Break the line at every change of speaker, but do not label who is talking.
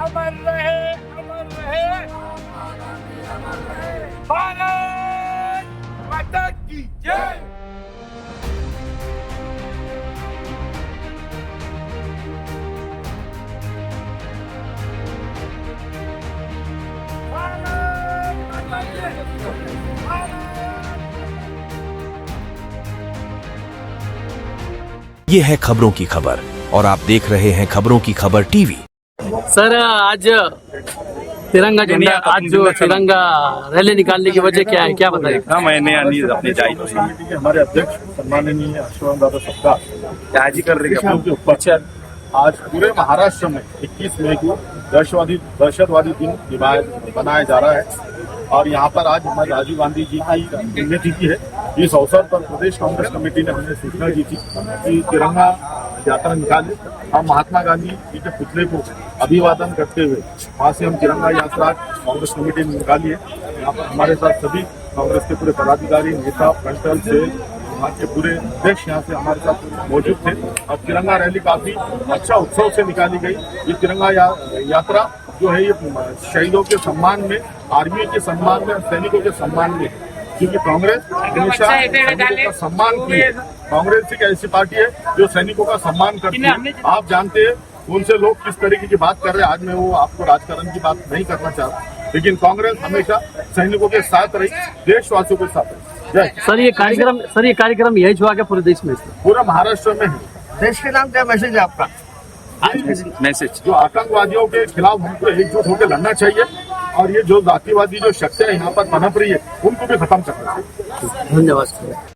अमर रहे भारत माता की जय।
ये है खबरों की खबर और आप देख रहे हैं खबरों की खबर टीवी।
सर आज तिरंगा झंडा, आज जो तिरंगा रैली निकालने की वजह क्या है, क्या बताइए?
मैंने अपनी
कमेटी के हमारे अध्यक्ष सम्माननीय हर्षवर्धन दादा सप्ताह
आज कर रही
के ऊपर आज पूरे महाराष्ट्र में 21 मई को दहशतवादी दिन मनाया जा रहा है और यहाँ पर आज हमारे राजीव गांधी जी की पुण्यतिथि है। इस अवसर पर प्रदेश कांग्रेस कमेटी ने हमें सूचना दी थी कि तिरंगा यात्रा निकाले। हम महात्मा गांधी जी के पुतले को अभिवादन करते हुए वहाँ से हम तिरंगा यात्रा कांग्रेस कमेटी ने निकाली है। यहाँ पर हमारे साथ सभी कांग्रेस के पूरे पदाधिकारी, नेता, कंट्रोल से वहाँ के पूरे अध्यक्ष यहाँ से हमारे साथ मौजूद थे और तिरंगा रैली काफी अच्छा उत्सव से निकाली गई। ये तिरंगा यात्रा जो है ये शहीदों के सम्मान में, आर्मी के सम्मान में, सैनिकों के सम्मान में, क्योंकि कांग्रेस हमेशा सैनिकों का सम्मान की है। कांग्रेस एक ऐसी पार्टी है जो सैनिकों का सम्मान करती है। आप जानते हैं उनसे लोग किस तरीके की बात कर रहे हैं। आज मैं वो आपको राजकारण की बात नहीं करना चाहता, लेकिन कांग्रेस हमेशा सैनिकों के साथ रही, देशवासियों के साथ रही। जय।
सर ये कार्यक्रम यही हुआ क्या पूरे देश में?
पूरा महाराष्ट्र में है।
देश के नाम क्या मैसेज है आपका?
मैसेज
जो आतंकवादियों के खिलाफ हमको एकजुट होकर लड़ना चाहिए और ये जो जातिवादी जो शक्तियां यहाँ पर पनप रही है उनको भी खत्म करना चाहिए।
धन्यवाद।